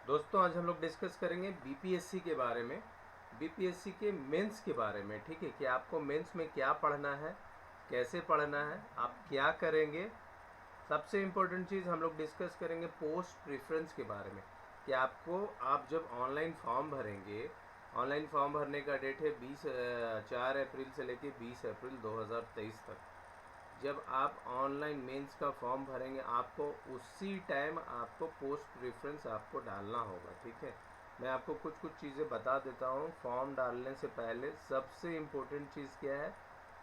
दोस्तों आज हम लोग डिस्कस करेंगे बीपीएससी के बारे में, बीपीएससी के मेंस के बारे में। ठीक है कि आपको मेंस में क्या पढ़ना है, कैसे पढ़ना है, आप क्या करेंगे। सबसे इम्पोर्टेंट चीज़ हम लोग डिस्कस करेंगे पोस्ट प्रेफरेंस के बारे में कि आप जब ऑनलाइन फॉर्म भरेंगे, ऑनलाइन फॉर्म भरने का डेट है 4 अप्रैल से लेके 20 अप्रैल 2023 तक। जब आप ऑनलाइन मेंस का फॉर्म भरेंगे आपको उसी टाइम आपको पोस्ट प्रेफरेंस आपको डालना होगा। ठीक है, मैं आपको कुछ कुछ चीज़ें बता देता हूँ। फॉर्म डालने से पहले सबसे इम्पोर्टेंट चीज़ क्या है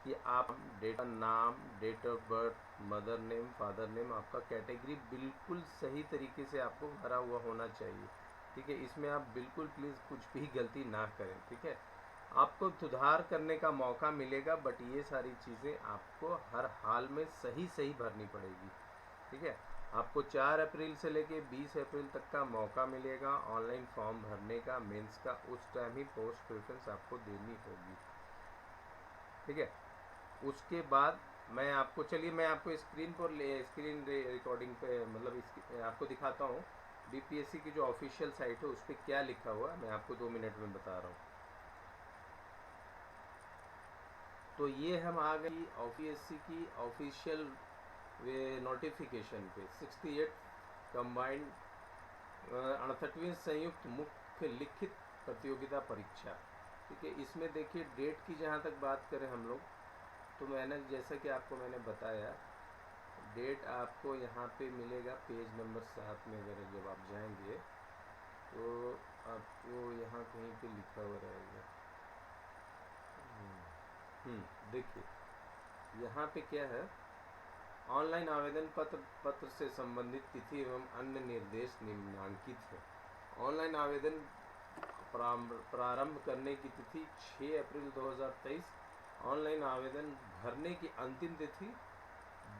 कि आप नाम, date of birth, mother name, father name, आपका कैटेगरी बिल्कुल सही तरीके से आपको भरा हुआ होना चाहिए। ठीक है, इसमें आप बिल्कुल प्लीज़ कुछ भी गलती ना करें। ठीक है, आपको सुधार करने का मौका मिलेगा, बट ये सारी चीज़ें आपको हर हाल में सही सही भरनी पड़ेगी। ठीक है, आपको 4 अप्रैल से लेके 20 अप्रैल तक का मौका मिलेगा ऑनलाइन फॉर्म भरने का मेंस का। उस टाइम ही पोस्ट प्रेफरेंस आपको देनी होगी। ठीक है, उसके बाद मैं आपको स्क्रीन रिकॉर्डिंग पे आपको दिखाता हूँ बीपीएससी की जो ऑफिशियल साइट है उस पर क्या लिखा हुआ है। मैं आपको 2 मिनट में बता रहा हूँ। तो ये हम आ गई बीपीएससी की ऑफिशियल नोटिफिकेशन पे 68 कंबाइंड 68वीं संयुक्त मुख्य लिखित प्रतियोगिता परीक्षा। ठीक है, इसमें देखिए डेट की जहाँ तक बात करें हम लोग, तो जैसा कि आपको मैंने बताया, डेट आपको यहाँ पे मिलेगा पेज नंबर 7 में। अगर जब आप जाएंगे तो आपको यहाँ कहीं पे लिखा हुआ रहेगा। देखिए यहाँ पे क्या है, ऑनलाइन आवेदन पत्र से संबंधित तिथि एवं अन्य निर्देश निम्नांकित है। ऑनलाइन आवेदन प्रारंभ करने की तिथि 6 अप्रैल 2023। ऑनलाइन आवेदन भरने की अंतिम तिथि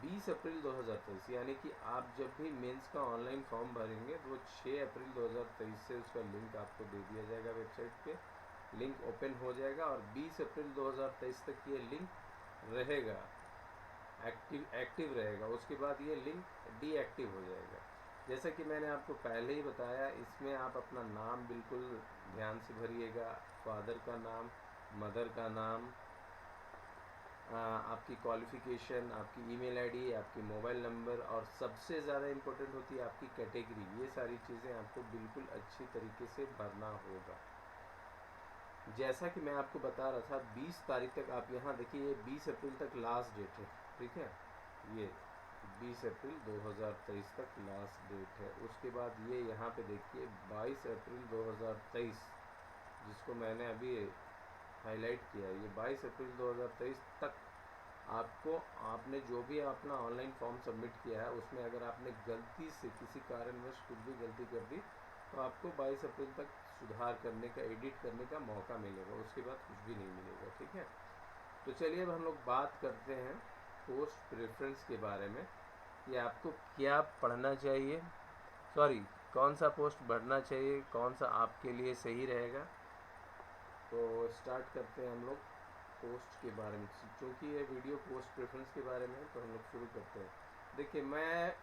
20 अप्रैल 2023। यानी कि आप जब भी मेंस का ऑनलाइन फॉर्म भरेंगे तो 6 अप्रैल 2023 से उसका लिंक आपको दे दिया जाएगा, वेबसाइट पे लिंक ओपन हो जाएगा और 20 अप्रैल 2023 तक ये लिंक रहेगा, एक्टिव रहेगा। उसके बाद ये लिंक डीएक्टिव हो जाएगा। जैसा कि मैंने आपको पहले ही बताया, इसमें आप अपना नाम बिल्कुल ध्यान से भरिएगा, फादर का नाम, मदर का नाम, आपकी क्वालिफ़िकेशन, आपकी ईमेल आईडी, आपकी मोबाइल नंबर और सबसे ज़्यादा इम्पोर्टेंट होती है आपकी कैटेगरी। ये सारी चीज़ें आपको बिल्कुल अच्छी तरीके से भरना होगा। जैसा कि मैं आपको बता रहा था 20 तारीख तक, आप यहाँ देखिए ये 20 अप्रैल तक लास्ट डेट है। ठीक है, ये 20 अप्रैल 2023 तक लास्ट डेट है। उसके बाद ये यहाँ पे देखिए 22 अप्रैल 2023, जिसको मैंने अभी हाईलाइट किया, ये 22 अप्रैल 2023 तक आपने जो भी अपना ऑनलाइन फॉर्म सबमिट किया है उसमें अगर आपने गलती से किसी कारणवश कुछ भी गलती कर दी तो आपको 22 अप्रैल तक सुधार करने का, एडिट करने का मौका मिलेगा। उसके बाद कुछ भी नहीं मिलेगा। ठीक है, तो चलिए अब हम लोग बात करते हैं पोस्ट प्रेफरेंस के बारे में कि आपको क्या पढ़ना चाहिए, कौन सा पोस्ट भरना चाहिए, कौन सा आपके लिए सही रहेगा। तो स्टार्ट करते हैं हम लोग पोस्ट के बारे में। क्योंकि ये वीडियो पोस्ट प्रेफरेंस के बारे में है तो हम लोग शुरू करते हैं। देखिए मैं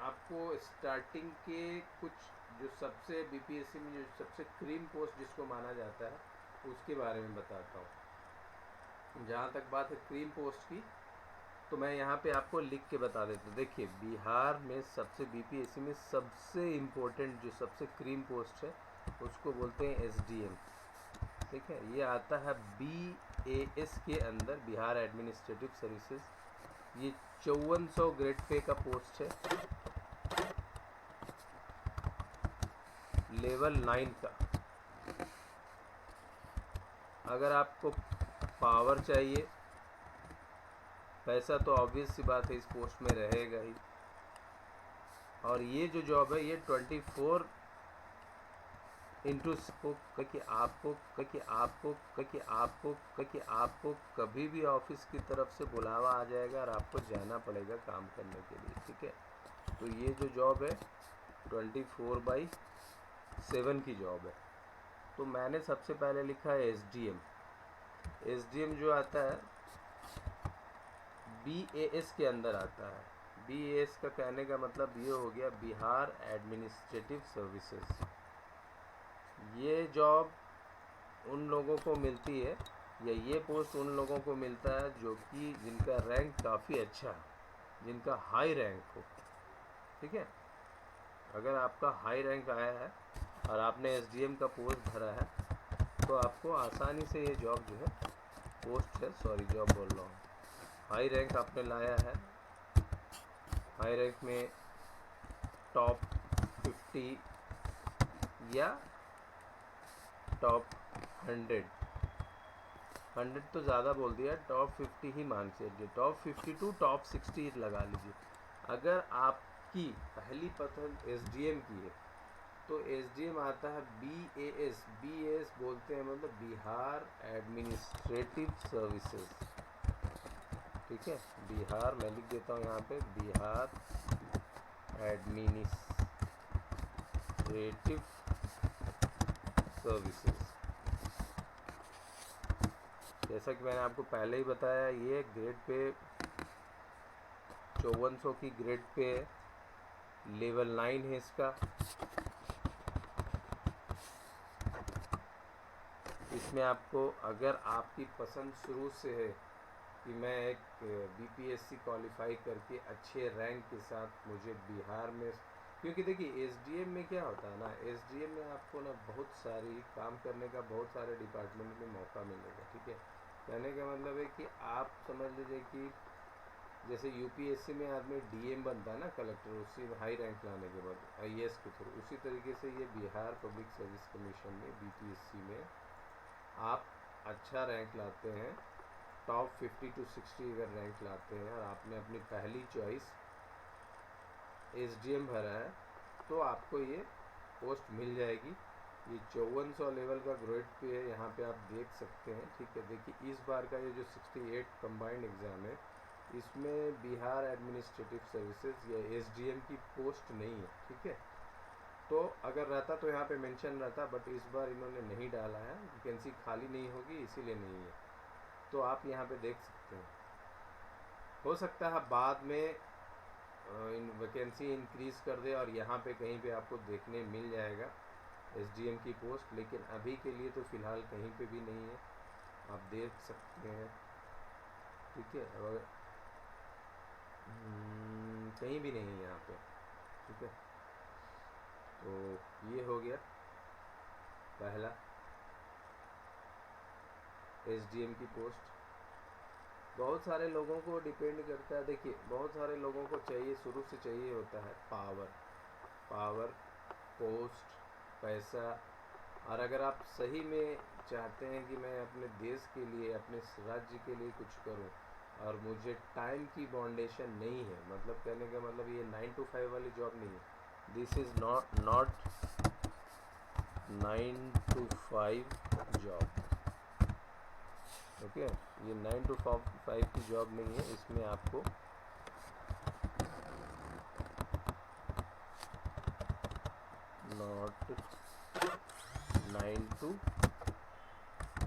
आपको स्टार्टिंग के कुछ जो सबसे बीपीएससी में जो सबसे क्रीम पोस्ट जिसको माना जाता है उसके बारे में बताता हूँ। जहाँ तक बात है क्रीम पोस्ट की, तो मैं यहाँ पे आपको लिख के बता देता हूँ। देखिए बिहार में सबसे बीपीएससी में सबसे इम्पोर्टेंट जो सबसे क्रीम पोस्ट है उसको बोलते हैं एसडीएम। ठीक है, ये आता है बीएएस के अंदर, बिहार एडमिनिस्ट्रेटिव सर्विसेज। ये 5400 ग्रेड पे का पोस्ट है, लेवल 9 का। अगर आपको पावर चाहिए, पैसा तो ऑब्वियस सी बात है इस पोस्ट में रहेगा ही। और ये जो जॉब है ये 24 इंटू आपको कभी भी ऑफिस की तरफ से बुलावा आ जाएगा और आपको जाना पड़ेगा काम करने के लिए। ठीक है, तो ये जो जॉब है 24/7 की जॉब है। तो मैंने सबसे पहले लिखा है एसडीएम। एसडीएम जो आता है बीएएस के अंदर आता है, BAS का कहने का मतलब ये हो गया बिहार एडमिनिस्ट्रेटिव सर्विसेज। ये जॉब उन लोगों को मिलती है, या ये पोस्ट उन लोगों को मिलता है जो कि जिनका रैंक काफ़ी अच्छा है, जिनका हाई रैंक हो। ठीक है, अगर आपका हाई रैंक आया है और आपने SDM का पोस्ट भरा है तो आपको आसानी से ये जॉब जो है, पोस्ट है, सॉरी जॉब बोल रहा हूँ, हाई रैंक आपने लाया है, हाई रैंक में टॉप 50 या टॉप 100 तो ज़्यादा बोल दिया, टॉप 50 ही मान के चलिए, टॉप 50 टू टॉप 60 लगा लीजिए। अगर आपकी पहली पसंद SDM की है तो SDM आता है BAS। BAS बोलते हैं मतलब बिहार एडमिनिस्ट्रेटिव सर्विसेज। ठीक है, बिहार मैं लिख देता हूँ यहाँ पे, बिहार एडमिनिस्ट्रेटिव सर्विसेज। जैसा कि मैंने आपको पहले ही बताया, ये ग्रेड पे 5400 की ग्रेड पे लेवल 9 है इसका। इसमें आपको, अगर आपकी पसंद शुरू से है कि मैं एक BPSC क्वालिफाई करके अच्छे रैंक के साथ मुझे बिहार में, क्योंकि देखिए SDM में क्या होता है ना, SDM में आपको ना बहुत सारी काम करने का, बहुत सारे डिपार्टमेंट में मौका मिलेगा। ठीक है, कहने का मतलब है कि आप समझ लीजिए कि जैसे UPSC में आदमी DM बनता है ना, कलेक्टर, उसी हाई रैंक लाने के बाद IAS के थ्रू, उसी तरीके से ये बिहार पब्लिक सर्विस कमीशन में BPSC में आप अच्छा रैंक लाते हैं, टॉप 50 टू 60 अगर रैंक लाते हैं और आपने अपनी पहली चॉइस SDM भरा है तो आपको ये पोस्ट मिल जाएगी। ये 5400 लेवल का ग्रेड पे है, यहाँ पे आप देख सकते हैं। ठीक है, देखिए इस बार का ये जो 68 कंबाइंड एग्ज़ाम है, इसमें बिहार एडमिनिस्ट्रेटिव सर्विसेज या SDM की पोस्ट नहीं है। ठीक है, तो अगर रहता तो यहाँ पे मेंशन रहता, बट इस बार इन्होंने नहीं डाला है, वैकेंसी खाली नहीं होगी इसीलिए नहीं है। तो आप यहाँ पे देख सकते हैं, हो सकता है बाद में वैकेंसी इंक्रीज़ कर दे और यहाँ पे कहीं पे आपको देखने मिल जाएगा SDM की पोस्ट, लेकिन अभी के लिए तो फ़िलहाल कहीं पे भी नहीं है, आप देख सकते हैं। ठीक है, और कहीं भी नहीं है यहाँ पे। ठीक है, तो ये हो गया पहला SDM की पोस्ट। बहुत सारे लोगों को डिपेंड करता है, देखिए बहुत सारे लोगों को चाहिए, शुरू से चाहिए होता है पावर, पोस्ट, पैसा। और अगर आप सही में चाहते हैं कि मैं अपने देश के लिए, अपने राज्य के लिए कुछ करूं और मुझे टाइम की बाउंडेशन नहीं है, मतलब कहने का मतलब ये 9 to 5 वाली जॉब नहीं है, this is not 9 to 5 job. Okay, ये 9 to 5 की जॉब नहीं है, इसमें आपको नॉट 9 to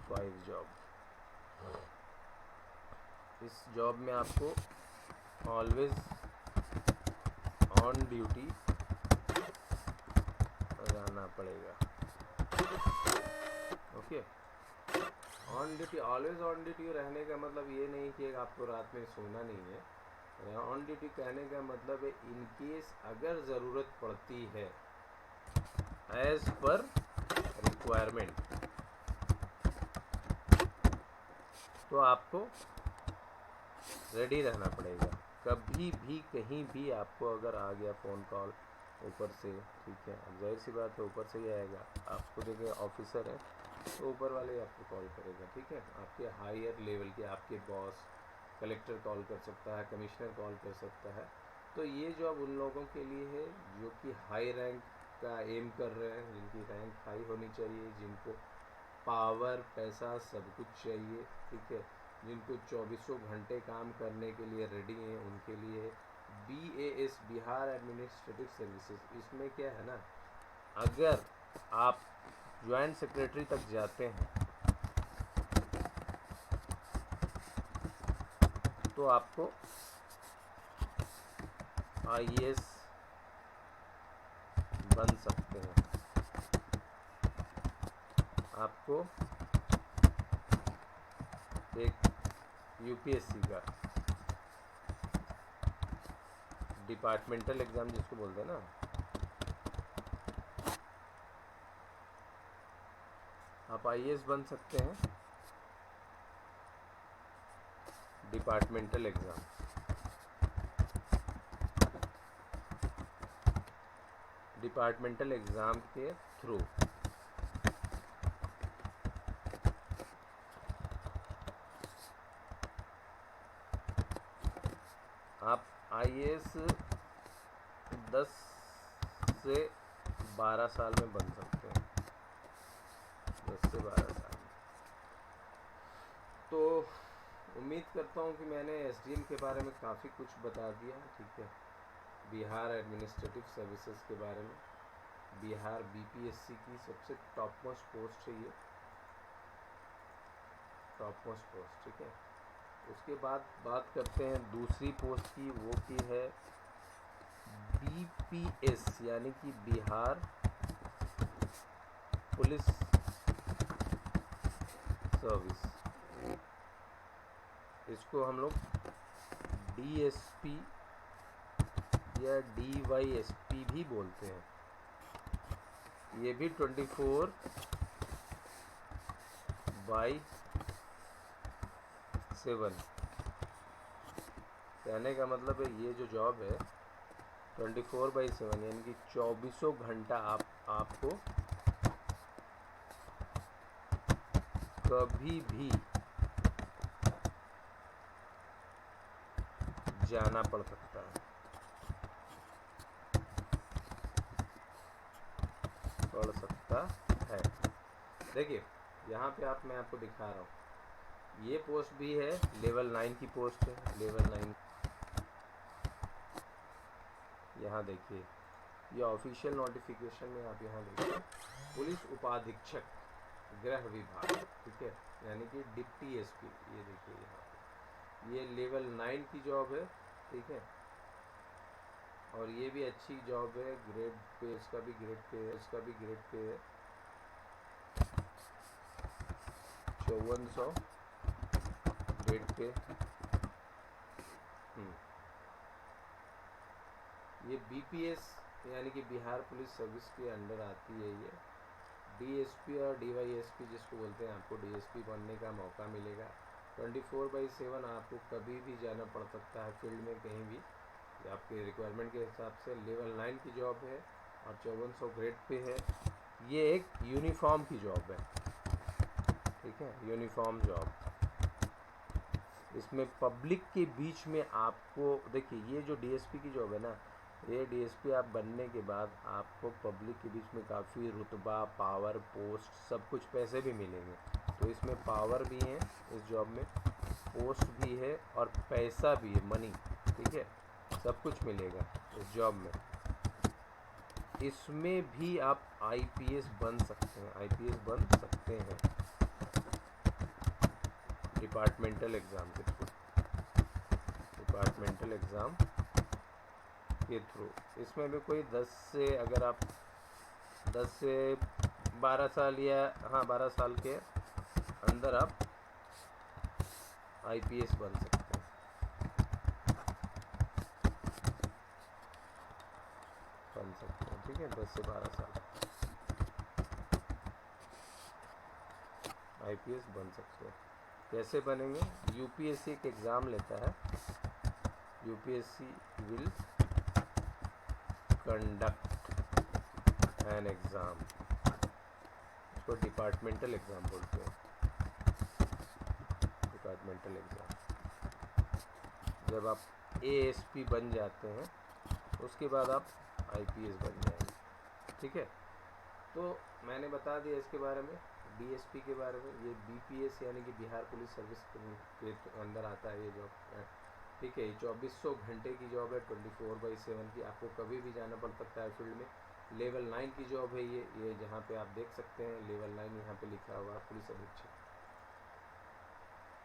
5 जॉब। इस जॉब में आपको ऑलवेज ऑन ड्यूटी रहना पड़ेगा। Okay, on duty, always on duty रहने का मतलब ये नहीं कि आपको रात में सोना नहीं है। ऑन ड्यूटी कहने का मतलब है इन केस अगर ज़रूरत पड़ती है एज पर रिक्वायरमेंट, तो आपको रेडी रहना पड़ेगा। कभी भी कहीं भी आपको अगर आ गया फ़ोन कॉल ऊपर से, ठीक है, अब जाहिर सी बात है ऊपर से ही आएगा, आपको देखिए ऑफिसर है तो ऊपर वाले आपको कॉल करेगा। ठीक है, आपके हायर लेवल के आपके बॉस, कलेक्टर कॉल कर सकता है, कमिश्नर कॉल कर सकता है। तो ये जॉब उन लोगों के लिए है जो कि हाई रैंक का एम कर रहे हैं, जिनकी रैंक हाई होनी चाहिए, जिनको पावर, पैसा सब कुछ चाहिए। ठीक है, जिनको 24 घंटे काम करने के लिए रेडी हैं, उनके लिए BAS, बिहार एडमिनिस्ट्रेटिव सर्विसेज। इसमें क्या है ना, अगर आप ज्वाइंट सेक्रेटरी तक जाते हैं तो आपको IAS बन सकते हैं। आपको एक UPSC का डिपार्टमेंटल एग्ज़ाम जिसको बोलते हैं ना, आप IAS बन सकते हैं। डिपार्टमेंटल एग्ज़ाम, डिपार्टमेंटल एग्ज़ाम के थ्रू आप IAS 10 से 12 साल में बन सकते हैं। 10 से 12 साल में। तो उम्मीद करता हूँ कि मैंने SDM के बारे में काफ़ी कुछ बता दिया। ठीक है, बिहार एडमिनिस्ट्रेटिव सर्विसेज के बारे में, बिहार BPSC की सबसे टॉप मोस्ट पोस्ट है ये, टॉप मोस्ट पोस्ट। ठीक है, उसके बाद बात करते हैं दूसरी पोस्ट की, वो की है BPS यानी कि बिहार पुलिस सर्विस। इसको हम लोग DSP या DYSP भी बोलते हैं। ये भी 24/7। कहने का मतलब है ये जो जॉब है 24/7 यानी कि 24 घंटा आपको कभी भी जाना पड़ सकता है, देखिए यहाँ पे मैं आपको दिखा रहा हूँ, ये पोस्ट भी है लेवल 9 की पोस्ट है। लेवल 9 यहाँ देखिए, ये ऑफिशियल नोटिफिकेशन में आप यहाँ देखिए, पुलिस उपाधीक्षक गृह विभाग। ठीक है, यानी कि डिप्टी SP। ये देखिए यहाँ पे, ये लेवल 9 की जॉब है। ठीक है, और ये भी अच्छी जॉब है, ग्रेड पे इसका भी ग्रेड पे है, इसका भी ग्रेड पे है 5400 ग्रेड पे। ये BPS यानी कि बिहार पुलिस सर्विस के अंडर आती है ये। DSP और DYSP जिसको बोलते हैं, आपको DSP बनने का मौका मिलेगा। 24/7 आपको कभी भी जाना पड़ सकता है फील्ड में, कहीं भी आपके रिक्वायरमेंट के हिसाब से। लेवल 9 की जॉब है और 5400 ग्रेड पे है। ये एक यूनिफॉर्म की जॉब है। ठीक है, यूनिफॉर्म जॉब। इसमें पब्लिक के बीच में आपको देखिए, ये जो DSP की जॉब है ना, ये DSP आप बनने के बाद आपको पब्लिक के बीच में काफ़ी रुतबा, पावर, पोस्ट, सब कुछ, पैसे भी मिलेंगे। तो इसमें पावर भी है इस जॉब में, पोस्ट भी है और पैसा भी है, मनी। ठीक है, सब कुछ मिलेगा इस जॉब में। इसमें भी आप IPS बन सकते हैं, IPS बन सकते हैं डिपार्टमेंटल एग्ज़ाम के थ्रू, डिपार्टमेंटल एग्ज़ाम के थ्रू। इसमें भी कोई 10 से, अगर आप 10 से 12 साल या 12 साल के अंदर आप IPS बन सकते हैं। ठीक है, 10 से 12 साल IPS बन सकते हैं। कैसे बनेंगे? UPSC एक एग्ज़ाम लेता है, UPSC will conduct an exam, इसको डिपार्टमेंटल एग्ज़ाम बोलते हैं। डिपार्टमेंटल एग्ज़ाम, जब आप ASP बन जाते हैं उसके बाद आप IPS बन जाएंगे। ठीक है, तो मैंने बता दिया इसके बारे में, DSP के बारे में। ये BPS यानी कि बिहार पुलिस सर्विस के अंदर आता है ये जॉब। ठीक है, ये 2400 घंटे की जॉब है, 24/7 की। आपको कभी भी जाना पड़ सकता है फील्ड में। लेवल 9 की जॉब है ये जहाँ पे आप देख सकते हैं लेवल 9 यहाँ पे लिखा हुआ पुलिस अधीक्षक।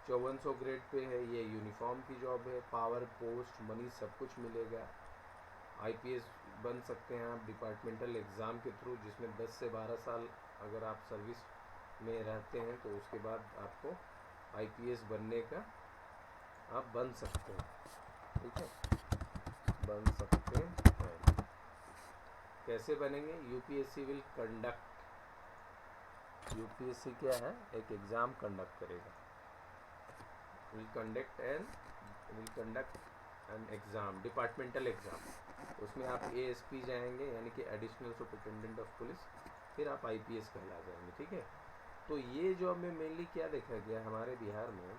5400 ग्रेड पे है। ये यूनिफॉर्म की जॉब है, पावर, पोस्ट, मनी सब कुछ मिलेगा। आईपीएस बन सकते हैं आप डिपार्टमेंटल एग्ज़ाम के थ्रू, जिसमें 10 से 12 साल अगर आप सर्विस में रहते हैं तो उसके बाद आपको आईपीएस बनने का आप बन सकते हैं, ठीक है, बन सकते हैं। कैसे बनेंगे? यूपीएससी विल कंडक्ट, यूपीएससी क्या है, एक एग्ज़ाम कंडक्ट करेगा, will conduct an exam, departmental exam. उसमें आप एएसपी जाएंगे, यानी कि एडिशनल सुपरिटेंडेंट ऑफ पुलिस, फिर आप आईपीएस कहला जाएंगे, ठीक है। तो ये जॉब में मेनली क्या देखा गया, हमारे बिहार में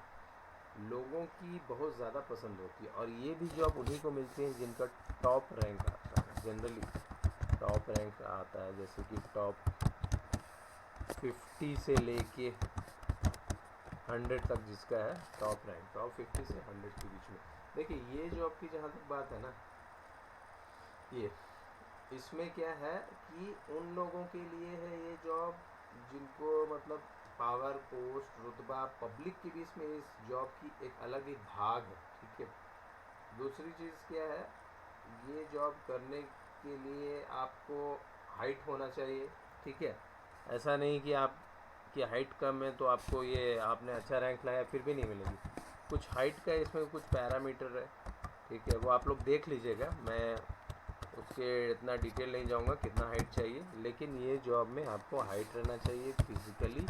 लोगों की बहुत ज़्यादा पसंद होती है, और ये भी जॉब उन्हीं को मिलती है जिनका टॉप रैंक आता है। जनरली टॉप रैंक आता है, जैसे कि टॉप 50 से लेके 100 तक जिसका है टॉप रैंक, टॉप 50 से 100 के बीच में। देखिए ये जॉब की जहाँ तक बात है ना, ये इसमें क्या है कि उन लोगों के लिए है ये जॉब जिनको मतलब पावर, पोस्ट, रुतबा, पब्लिक के बीच में इस जॉब की एक अलग ही भाग है, ठीक है। दूसरी चीज़ क्या है, ये जॉब करने के लिए आपको हाइट होना चाहिए, ठीक है। ऐसा नहीं कि आप की हाइट कम है तो आपको ये आपने अच्छा रैंक लाया फिर भी नहीं मिलेगी। कुछ हाइट का इसमें कुछ पैरामीटर है, ठीक है, वो आप लोग देख लीजिएगा, मैं उसके इतना डिटेल नहीं जाऊंगा कितना हाइट चाहिए, लेकिन ये जॉब में आपको हाइट रहना चाहिए, फिजिकली,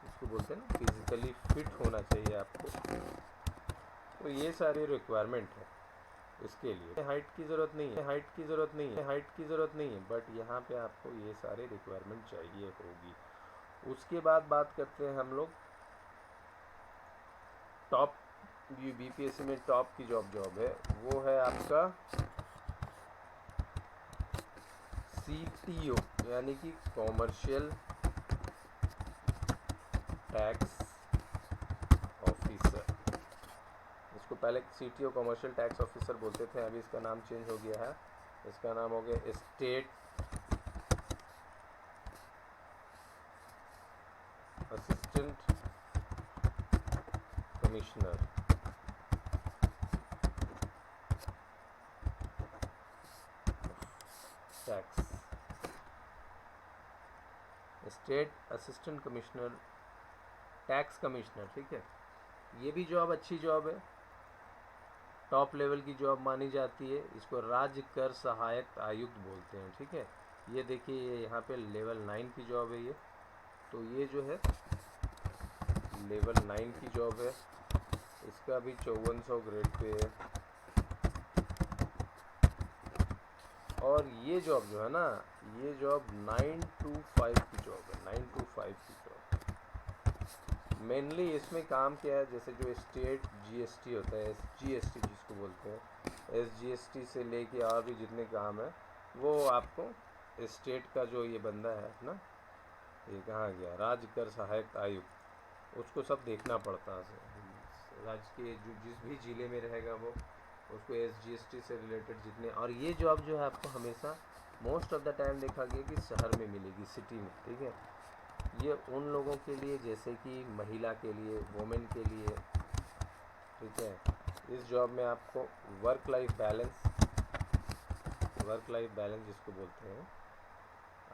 इसको बोलते हैं ना, फिजिकली फिट होना चाहिए आपको। तो ये सारी रिक्वायरमेंट है इसके लिए। हाइट की ज़रूरत नहीं है, हाइट की ज़रूरत नहीं है, हाइट की ज़रूरत नहीं है, बट यहाँ पे आपको ये सारे रिक्वायरमेंट चाहिए होगी। उसके बाद बात करते हैं हम लोग टॉप, बीपीएससी में टॉप की जॉब है, वो है आपका सीटीओ, यानी कि कॉमर्शियल टैक्स ऑफिसर। इसको पहले सीटीओ कॉमर्शियल टैक्स ऑफिसर बोलते थे, अभी इसका नाम चेंज हो गया है, इसका नाम हो गया state assistant commissioner tax, state assistant commissioner, tax commissioner, ठीक है। ये भी जॉब अच्छी जॉब है, टॉप लेवल की जॉब मानी जाती है। इसको राज्य कर सहायक आयुक्त बोलते हैं, ठीक है। ये देखिए ये यहाँ पे लेवल 9 की जॉब है ये, तो ये जो है लेवल 9 की जॉब है, इसका भी 5400 ग्रेड पे है। और ये जॉब जो है ना, ये जॉब 9 to 5 की जॉब है, 9 to 5 की जॉब। मेनली इसमें काम क्या है, जैसे जो स्टेट जीएसटी होता है, एसजीएसटी जिसको बोलते हैं, एसजीएसटी से लेके और भी जितने काम है वो आपको स्टेट का जो ये बंदा है ना, ये कहाँ गया, राज्य कर सहायक आयुक्त, उसको सब देखना पड़ता है। राज्य के जो जिस भी ज़िले में रहेगा वो उसको एसजीएसटी से रिलेटेड जितने, और ये जॉब जो है आपको हमेशा मोस्ट ऑफ द टाइम देखा गया कि शहर में मिलेगी, सिटी में, ठीक है। ये उन लोगों के लिए जैसे कि महिला के लिए, वुमेन के लिए, ठीक है। इस जॉब में आपको वर्क लाइफ बैलेंस जिसको बोलते हैं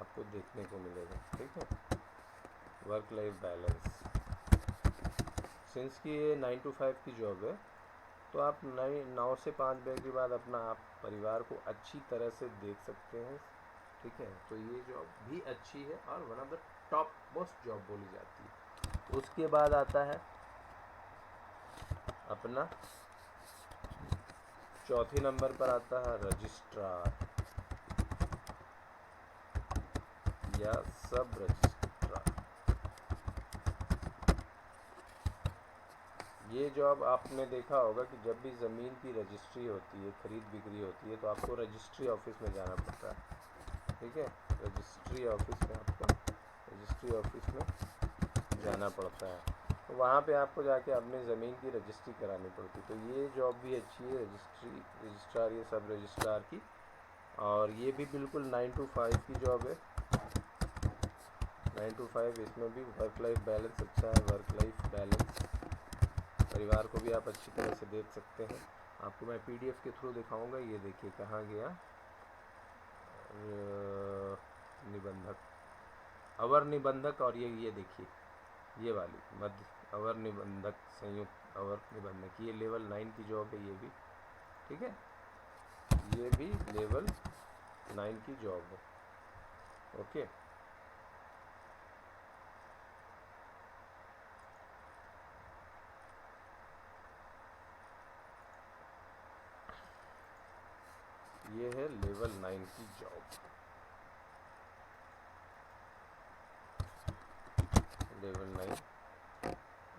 आपको देखने को मिलेगा, ठीक है, वर्क लाइफ बैलेंस। सिंस कि ये 9 to 5 की जॉब है, तो आप 9 से 5 बजे के बाद अपना आप परिवार को अच्छी तरह से देख सकते हैं, ठीक है। तो ये जॉब भी अच्छी है और one of the top most job बोली जाती है। उसके बाद आता है अपना चौथे नंबर पर आता है रजिस्ट्रार या सब रजिस्ट्रार। ये जॉब आपने देखा होगा कि जब भी ज़मीन की रजिस्ट्री होती है, खरीद बिक्री होती है, तो आपको रजिस्ट्री ऑफिस में जाना पड़ता है, ठीक है। रजिस्ट्री ऑफिस में जाना पड़ता है, तो वहाँ पे आपको जाके अपनी ज़मीन की रजिस्ट्री करानी पड़ती है। तो ये जॉब भी अच्छी है, रजिस्ट्रार या सब रजिस्ट्रार की, और ये भी बिल्कुल 9 to 5 की जॉब है, 9 to 5। इसमें भी वर्क लाइफ बैलेंस अच्छा है, वर्क लाइफ बैलेंस, परिवार को भी आप अच्छी तरह से देख सकते हैं। आपको मैं PDF के थ्रू दिखाऊंगा। ये देखिए कहाँ गया, निबंधक, अवर निबंधक, और ये देखिए ये वाली मध्य अवर निबंधक, संयुक्त अवर निबंधक, ये लेवल 9 की जॉब है ये भी, ठीक है, ये भी लेवल 9 की जॉब है। ओके, ये है लेवल 9 की जॉब, लेवल 9।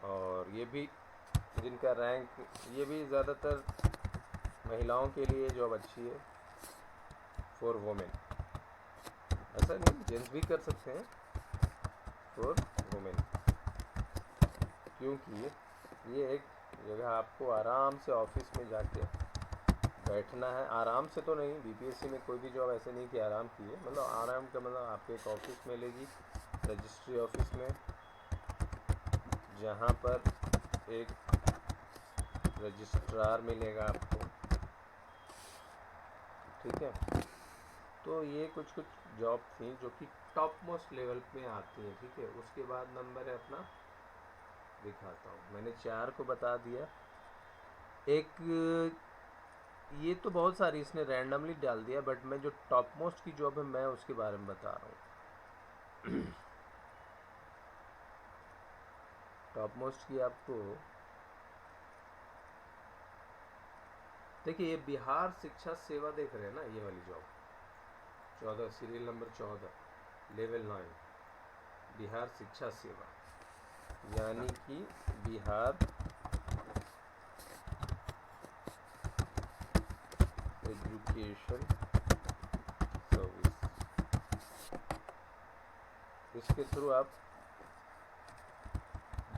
और ये भी जिनका रैंक, ये भी ज़्यादातर महिलाओं के लिए जॉब अच्छी है, फॉर वुमेन, ऐसा नहीं जेंट्स भी कर सकते हैं, फॉर वुमेन, क्योंकि ये एक जगह आपको आराम से ऑफिस में जाके बैठना है, आराम से तो नहीं, BPSC में कोई भी जॉब ऐसे नहीं कि आराम की है, मतलब आराम का मतलब आपको एक ऑफिस मिलेगी, रजिस्ट्री ऑफिस में, जहाँ पर एक रजिस्ट्रार मिलेगा आपको, ठीक है। तो ये कुछ जॉब थी जो कि टॉप मोस्ट लेवल पे आती है, ठीक है। उसके बाद नंबर है अपना, दिखाता हूँ, मैंने 4 को बता दिया। एक ये तो बहुत सारी इसने रैंडमली डाल दिया, बट मैं जो टॉप मोस्ट की जॉब है मैं उसके बारे में बता रहा हूँ। टॉप मोस्ट की आपको देखिए, ये बिहार शिक्षा सेवा देख रहे हैं ना, ये वाली job 14, serial number 14, level 9, Bihar शिक्षा सेवा, यानी कि बिहार एजुकेशन सर्विस, इसके थ्रू आप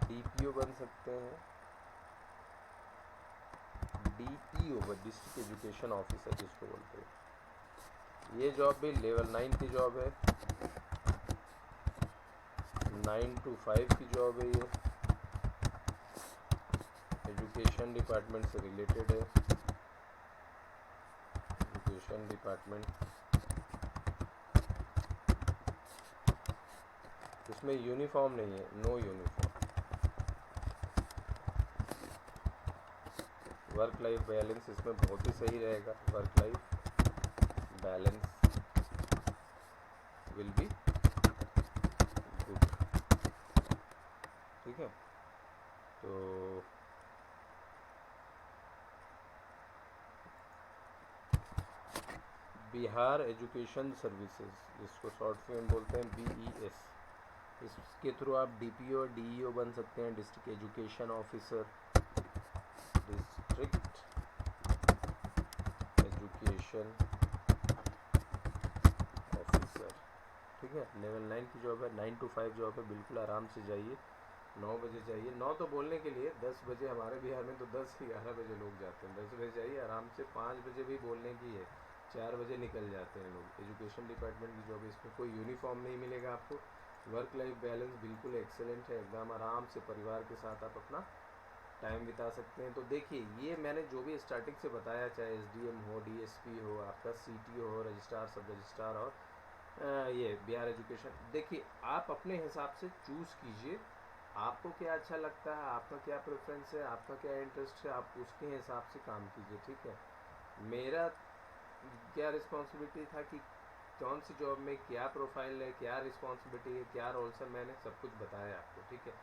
DPO बन सकते हैं, DEO, डिस्ट्रिक्ट एजुकेशन ऑफिसर जिसको बोलते हैं। ये जॉब भी लेवल 9 की जॉब है, 9 to 5 की जॉब है, ये एजुकेशन डिपार्टमेंट से रिलेटेड है, एजुकेशन डिपार्टमेंट। इसमें यूनिफॉर्म नहीं है, no uniform. Work life balance इसमें बहुत ही सही रहेगा, work life balance will be good, ठीक है। तो बिहार एजुकेशन सर्विसेज, जिसको शॉर्ट में बोलते हैं BES, इसके थ्रू आप DPO DEO बन सकते हैं, district education officer, district education officer, ठीक है। लेवल 9 की जॉब है, 9 to 5 जॉब है, बिल्कुल आराम से जाइए, 9 बजे जाइए, 9 तो बोलने के लिए, 10 बजे हमारे बिहार में तो 10-11 बजे लोग जाते हैं, 10 बजे जाइए आराम से, 5 बजे भी बोलने की है, 4 बजे निकल जाते हैं लोग। एजुकेशन डिपार्टमेंट की जॉब है, इसमें कोई यूनिफॉर्म नहीं मिलेगा आपको, वर्क लाइफ बैलेंस बिल्कुल एक्सेलेंट है, एकदम आराम से परिवार के साथ आप अपना टाइम बिता सकते हैं। तो देखिए, ये मैंने जो भी स्टार्टिंग से बताया, चाहे SDM हो, DSP हो, आपका CTO हो, रजिस्ट्रार, सब रजिस्ट्रार, और ये बिहार एजुकेशन, देखिए आप अपने हिसाब से चूज़ कीजिए, आपको क्या अच्छा लगता है, आपका क्या प्रेफरेंस है, आपका क्या इंटरेस्ट है, आप उसके हिसाब से काम कीजिए, ठीक है। मेरा क्या रिस्पॉन्सिबिलिटी था कि कौन सी जॉब में क्या प्रोफाइल है, क्या रिस्पॉन्सिबिलिटी है, क्या रोल्स है, मैंने सब कुछ बताया आपको, ठीक है।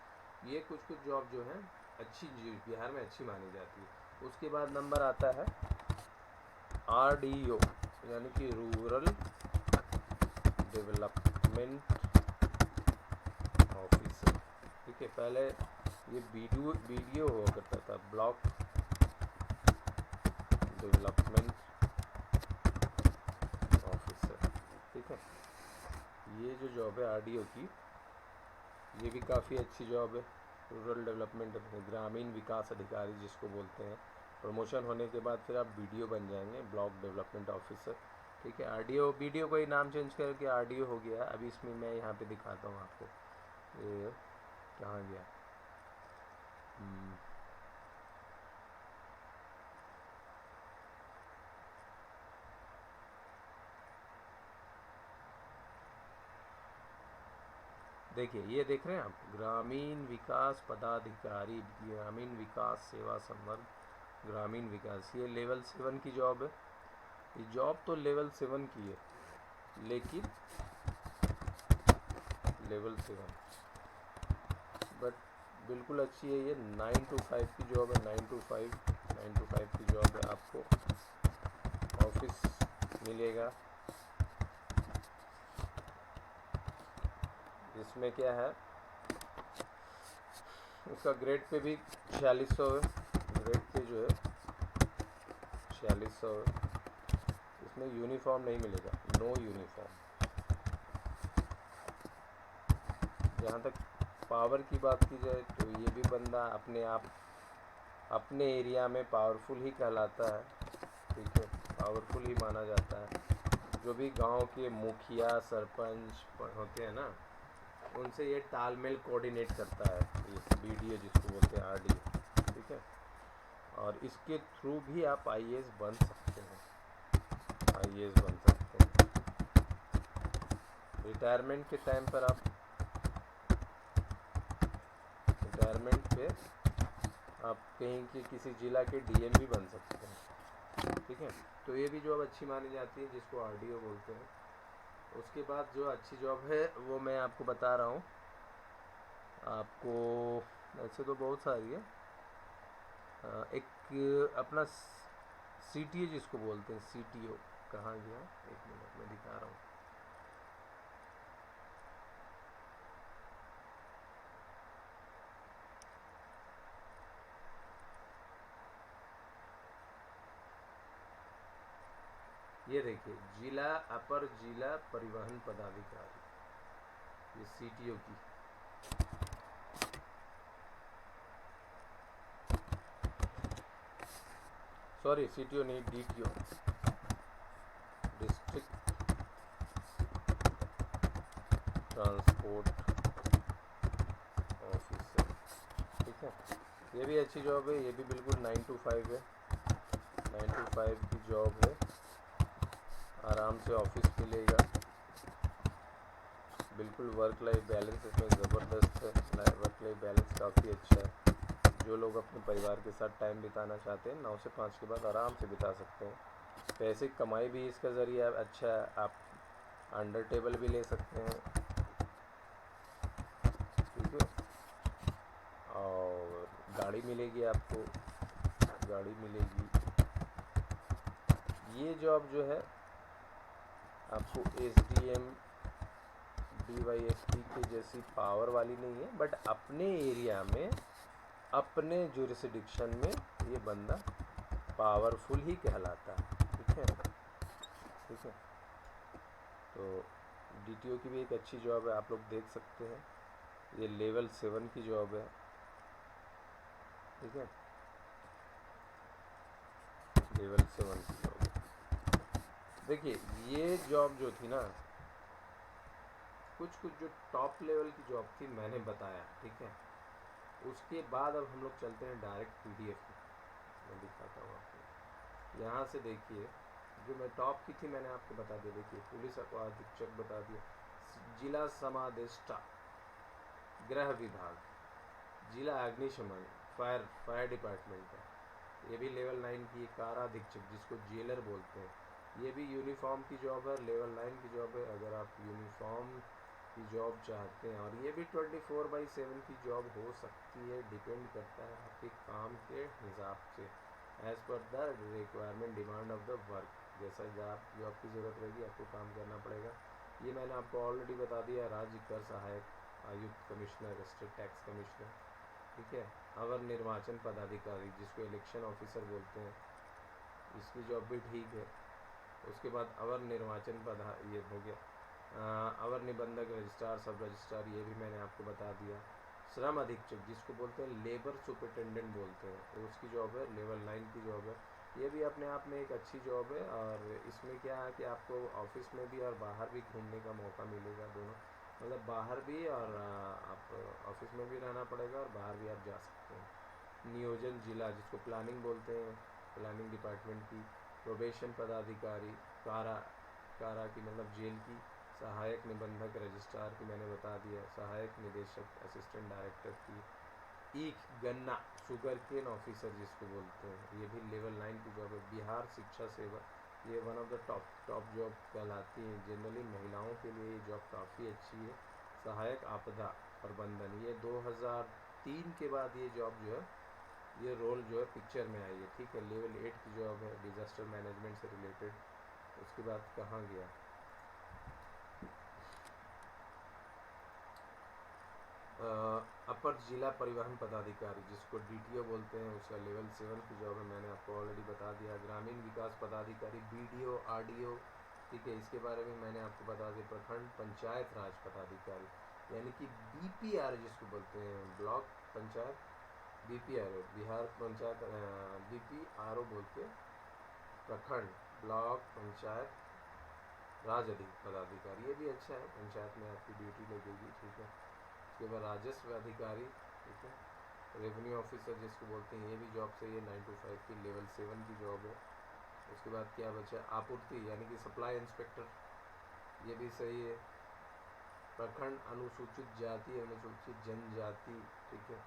ये कुछ जॉब जो है अच्छी बिहार में अच्छी मानी जाती है। उसके बाद नंबर आता है RDO, यानी कि रूरल डेवलपमेंट ऑफिसर, ठीक है। पहले ये BDO हुआ करता था, ब्लॉक डेवलपमेंट ऑफिसर, ठीक है। ये जो जॉब है RDO की, ये भी काफ़ी अच्छी जॉब है, रूरल डेवलपमेंट, ग्रामीण विकास अधिकारी जिसको बोलते हैं। प्रमोशन होने के बाद फिर आप BDO बन जाएंगे, ब्लॉक डेवलपमेंट ऑफिसर, ठीक है। RDO BDO को ही नाम चेंज करके RDO हो गया। अभी इसमें मैं यहाँ पे दिखाता हूँ आपको, ये कहाँ गया, देखिए ये देख रहे हैं आप, ग्रामीण विकास पदाधिकारी, ग्रामीण विकास सेवा संवर्ग, ग्रामीण विकास, ये लेवल 7 की जॉब है। ये जॉब तो लेवल 7 की है, लेकिन लेवल 7 बट बिल्कुल अच्छी है। ये 9 to 5 की जॉब है, 9 to 5 की जॉब है। आपको ऑफिस मिलेगा। इसमें क्या है, उसका ग्रेड पे भी 4600 है, ग्रेड पे जो है 4600 है। इसमें यूनिफॉर्म नहीं मिलेगा, नो यूनिफॉर्म। जहाँ तक पावर की बात की जाए तो ये भी बंदा अपने आप अपने एरिया में पावरफुल ही कहलाता है, ठीक है, पावरफुल ही माना जाता है। जो भी गांव के मुखिया सरपंच होते हैं ना, उनसे ये तालमेल कोऑर्डिनेट करता है, ये बीडीओ जिसको बोलते हैं, आरडीओ, ठीक है। और इसके थ्रू भी आप आईएएस बन सकते हैं, आईएएस बन सकते हैं। रिटायरमेंट के टाइम पर आप रिटायरमेंट पे आप कहीं के किसी जिला के डीएम भी बन सकते हैं, ठीक है। तो ये भी जॉब अच्छी मानी जाती है, जिसको आरडीओ बोलते हैं। उसके बाद जो अच्छी जॉब है वो मैं आपको बता रहा हूँ। आपको ऐसे तो बहुत सारी है, एक अपना सीटीओ जिसको बोलते हैं, सीटीओ कहाँ गया, एक मिनट में दिखा रहा हूँ। ये देखिए, जिला अपर जिला परिवहन पदाधिकारी, ये सीटीओ की। सॉरी, सीटीओ नहीं, डीटीओ, डिस्ट्रिक्ट ट्रांसपोर्ट ऑफिसर, ठीक है। ये भी अच्छी जॉब है, ये भी बिल्कुल 9 to 5 है, 9 to 5 की जॉब है। आराम से ऑफिस मिलेगा, बिल्कुल वर्क लाइफ बैलेंस इसमें ज़बरदस्त है, वर्क लाइफ बैलेंस काफ़ी अच्छा है। जो लोग अपने परिवार के साथ टाइम बिताना चाहते हैं, 9 से 5 के बाद आराम से बिता सकते हैं। पैसे कमाई भी इसका ज़रिया अच्छा है, आप अंडर टेबल भी ले सकते हैं, ठीक है। और गाड़ी मिलेगी आपको, गाड़ी मिलेगी। ये जॉब जो है आपको एसडीएम डीवाईएसपी के जैसी पावर वाली नहीं है, बट अपने एरिया में अपने जुरिसडिक्शन में ये बंदा पावरफुल ही कहलाता है, ठीक है, ठीक है। तो डीटीओ की भी एक अच्छी जॉब है, आप लोग देख सकते हैं। ये लेवल 7 की जॉब है, ठीक है, लेवल 7 की जॉब है। देखिए ये जॉब जो थी ना, कुछ जो टॉप लेवल की जॉब थी मैंने बताया, ठीक है। उसके बाद अब हम लोग चलते हैं डायरेक्ट पीडीएफ में, मैं दिखाता हूँ आपको। यहाँ से देखिए, जो मैं टॉप की थी मैंने आपको बता दिया। देखिए, पुलिस अधीक्षक बता दिया, जिला समादेष्टा गृह विभाग, जिला अग्निशमन फायर डिपार्टमेंट है, ये भी लेवल 9 की। काराधीक्षक जिसको जेलर बोलते हैं, ये भी यूनिफॉर्म की जॉब है, लेवल 9 की जॉब है। अगर आप यूनिफॉर्म की जॉब चाहते हैं, और ये भी 24/7 की जॉब हो सकती है, डिपेंड करता है आपके काम के हिसाब से, as per the requirement demand of the work. जैसा आप जॉब की ज़रूरत रहेगी आपको काम करना पड़ेगा। ये मैंने आपको ऑलरेडी बता दिया, राज्य कर सहायक आयुक्त कमिश्नर, स्टेट टैक्स कमिश्नर, ठीक है। अवर निर्वाचन पदाधिकारी जिसको इलेक्शन ऑफिसर बोलते हैं, इसकी जॉब भी ठीक है। उसके बाद अवर निर्वाचन ये हो गया, अवर निबंधक रजिस्ट्रार, सब रजिस्ट्रार, ये भी मैंने आपको बता दिया। श्रम अधीक्षक जिसको बोलते हैं लेबर सुपरिटेंडेंट बोलते हैं, तो उसकी जॉब है, लेवल 9 की जॉब है। ये भी अपने आप में एक अच्छी जॉब है, और इसमें क्या है कि आपको ऑफिस में भी और बाहर भी घूमने का मौका मिलेगा, दोनों, मतलब बाहर भी, और आप ऑफिस में भी रहना पड़ेगा और बाहर भी आप जा सकते हैं। नियोजन जिला जिसको प्लानिंग बोलते हैं, प्लानिंग डिपार्टमेंट की। प्रोबेशन पदाधिकारी, कारा की मतलब जेल की। सहायक निबंधक रजिस्ट्रार की मैंने बता दिया, सहायक निदेशक असिस्टेंट डायरेक्टर की, ईख गन्ना शुगर केन ऑफिसर जिसको बोलते हैं, ये भी लेवल 9 की जॉब है। बिहार शिक्षा सेवा, ये one of the top job कहलाती है। जनरली महिलाओं के लिए ये जॉब काफ़ी अच्छी है। सहायक आपदा प्रबंधन, ये 2003 के बाद ये जॉब जो है, ये रोल जो है पिक्चर में आई है, ठीक है। लेवल 8 की जॉब है, डिज़ास्टर मैनेजमेंट से रिलेटेड। उसके बाद कहाँ गया, अपर जिला परिवहन पदाधिकारी जिसको DTO बोलते हैं, उसका लेवल 7 की जॉब है, मैंने आपको ऑलरेडी बता दिया। ग्रामीण विकास पदाधिकारी BDO RDO, ठीक है, इसके बारे में मैंने आपको बता दिया। प्रखंड पंचायत राज पदाधिकारी यानी कि BPR जिसको बोलते हैं, block panchayat BPRO, Bihar panchayat BPRO बोलते, प्रखंड ब्लॉक पंचायत राज पदाधिकारी, ये भी अच्छा है, पंचायत में आपकी ड्यूटी लगेगी, ठीक है। उसके बाद राजस्व अधिकारी, ठीक है, रेवेन्यू ऑफिसर जिसको बोलते हैं, ये भी जॉब सही है, 9 to 5 की लेवल 7 की जॉब है। उसके बाद क्या बचा, आपूर्ति यानी कि सप्लाई इंस्पेक्टर, ये भी सही है। प्रखंड अनुसूचित जाति अनुसूचित जनजाति, ठीक है।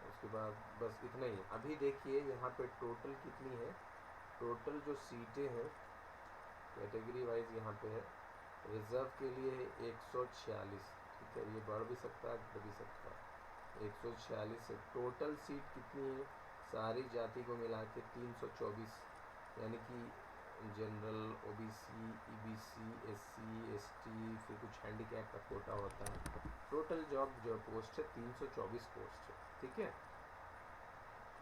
उसके बाद बस इतना ही है। अभी देखिए यहाँ पे टोटल कितनी है, टोटल जो सीटें हैं कैटेगरी वाइज यहाँ पे है। रिजर्व के लिए है 146, ठीक है, ये बढ़ भी सकता है घट भी सकता है। 146 से टोटल सीट कितनी है, सारी जाति को मिला के 324, यानी कि general, OBC, EBC, SC, ST, फिर कुछ हैंडीकैप का कोटा होता है। टोटल जॉब जो पोस्ट है 324 पोस्ट है, ठीक है।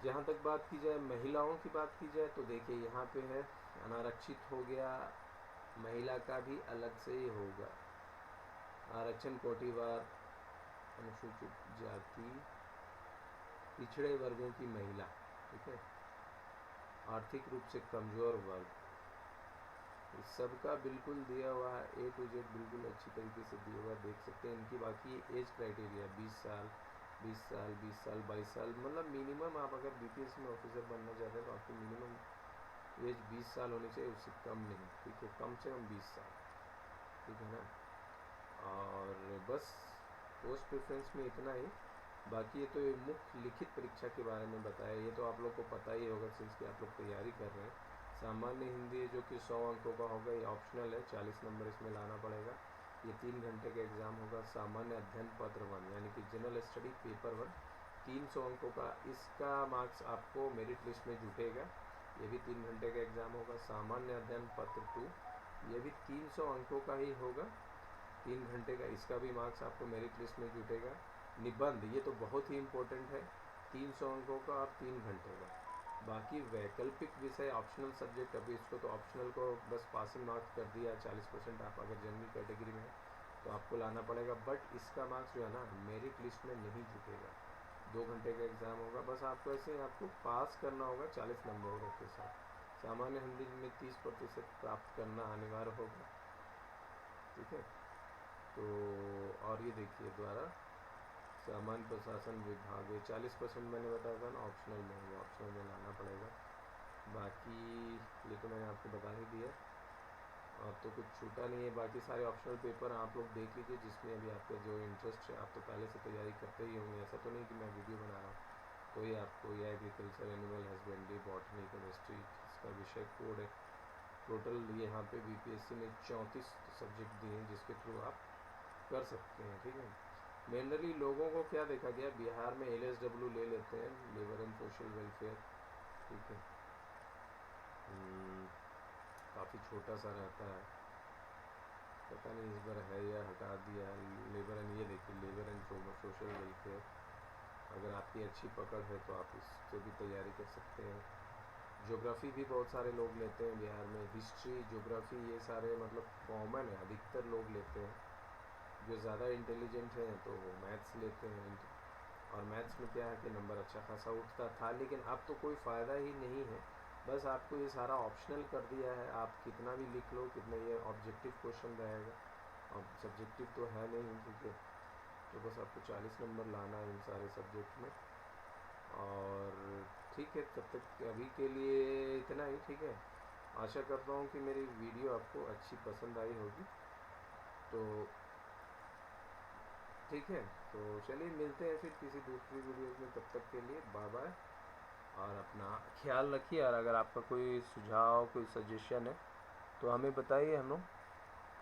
जहाँ तक बात की जाए महिलाओं की बात की जाए तो देखिए यहाँ पे है अनारक्षित हो गया, महिला का भी अलग से ही होगा। आरक्षण कोटिवार, अनुसूचित जाति, पिछड़े वर्गों की महिला, ठीक है, आर्थिक रूप से कमज़ोर वर्ग, इस सबका बिल्कुल दिया हुआ है, A to Z बिल्कुल अच्छी तरीके से दिया हुआ, देख सकते हैं। इनकी बाकी एज क्राइटेरिया 20 साल 20 साल 20 साल 22 साल, मतलब मिनिमम आप अगर BPS में ऑफिसर बनना चाहते हैं तो आपकी मिनिमम एज 20 साल होनी चाहिए, उससे कम नहीं, ठीक है, कम से कम 20 साल, ठीक है ना। और बस पोस्ट प्रेफरेंस में इतना ही। बाकी ये तो ये मुख्य लिखित परीक्षा के बारे में बताया, ये तो आप लोग को पता ही होगा सिंस कि आप लोग तैयारी कर रहे हैं। सामान्य हिंदी जो कि 100 अंकों का होगा, ये ऑप्शनल है, 40 नंबर इसमें लाना पड़ेगा। ये 3 घंटे का एग्ज़ाम होगा। सामान्य अध्ययन पत्र 1 यानी कि जनरल स्टडी पेपर 1 300 अंकों का, इसका मार्क्स आपको मेरिट लिस्ट में जुटेगा, ये भी 3 घंटे का एग्ज़ाम होगा। सामान्य अध्ययन पत्र 2, ये भी 300 अंकों का ही होगा, 3 घंटे का, इसका भी मार्क्स आपको मेरिट लिस्ट में जुटेगा। निबंध, ये तो बहुत ही इम्पोर्टेंट है, 300 अंकों का और 3 घंटे का। बाकी वैकल्पिक विषय ऑप्शनल सब्जेक्ट, अभी इसको तो ऑप्शनल को बस पासिंग मार्क्स कर दिया, 40% आप अगर जनरल कैटेगरी में तो आपको लाना पड़ेगा, बट इसका मार्क्स जो है ना मेरिट लिस्ट में नहीं जुटेगा। 2 घंटे का एग्ज़ाम होगा, बस आपको ऐसे ही आपको पास करना होगा 40 नंबरों के साथ। सामान्य हिंदी में 30% प्राप्त करना अनिवार्य होगा, ठीक है। तो और ये देखिए द्वारा सामान्य प्रशासन विभाग, ये 40% मैंने बताया था ना ऑप्शनल में, ये ऑप्शनल में लाना पड़ेगा। बाकी ये तो मैंने आपको बता ही दिया, और तो कुछ छूटा नहीं है। बाकी सारे ऑप्शनल पेपर आप लोग देख लीजिए जिसमें अभी आपका जो इंटरेस्ट है, आप तो पहले से तैयारी करते ही होंगे, ऐसा तो नहीं कि मैं वीडियो बना रहा हूँ। कोई आपको ये agriculture, animal husbandry, botany, chemistry, इसका विषय कोड है। टोटल यहाँ पे BPSC में 34 सब्जेक्ट दिए हैं जिसके थ्रू आप कर सकते हैं, ठीक है। मेनली लोगों को क्या देखा गया, बिहार में LSW ले लेते हैं, लेबर एंड सोशल वेलफेयर, ठीक है, काफ़ी छोटा सा रहता है, पता नहीं इस बार है या हटा दिया। लेबर एंड, ये देखिए लेबर एंड सोशल वेलफेयर, अगर आपकी अच्छी पकड़ है तो आप इससे भी तैयारी कर सकते हैं। ज्योग्राफी भी बहुत सारे लोग लेते हैं बिहार में, हिस्ट्री, ज्योग्राफी, ये सारे मतलब कॉमन है, अधिकतर लोग लेते हैं। जो ज़्यादा इंटेलिजेंट हैं तो वो मैथ्स लेते हैं, और मैथ्स में क्या है कि नंबर अच्छा खासा उठता था, लेकिन अब तो कोई फ़ायदा ही नहीं है। बस आपको ये सारा ऑप्शनल कर दिया है, आप कितना भी लिख लो, कितना, ये ऑब्जेक्टिव क्वेश्चन रहेगा, और सब्जेक्टिव तो है नहीं, ठीक है। तो बस आपको 40 नंबर लाना है इन सारे सब्जेक्ट में। और ठीक है, तब तक अभी के लिए इतना ही, ठीक है। आशा करता हूँ कि मेरी वीडियो आपको अच्छी पसंद आई होगी। तो ठीक है, तो चलिए मिलते हैं फिर किसी दूसरी वीडियो में, तब तक के लिए बाय बाय। और अपना ख्याल रखिए, और अगर आपका कोई सुझाव कोई सजेशन है तो हमें बताइए, हम लोग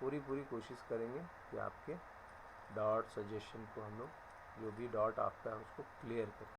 पूरी कोशिश करेंगे कि आपके डाउट सजेशन को हम लोग जो भी डाउट आपका है उसको क्लियर करें।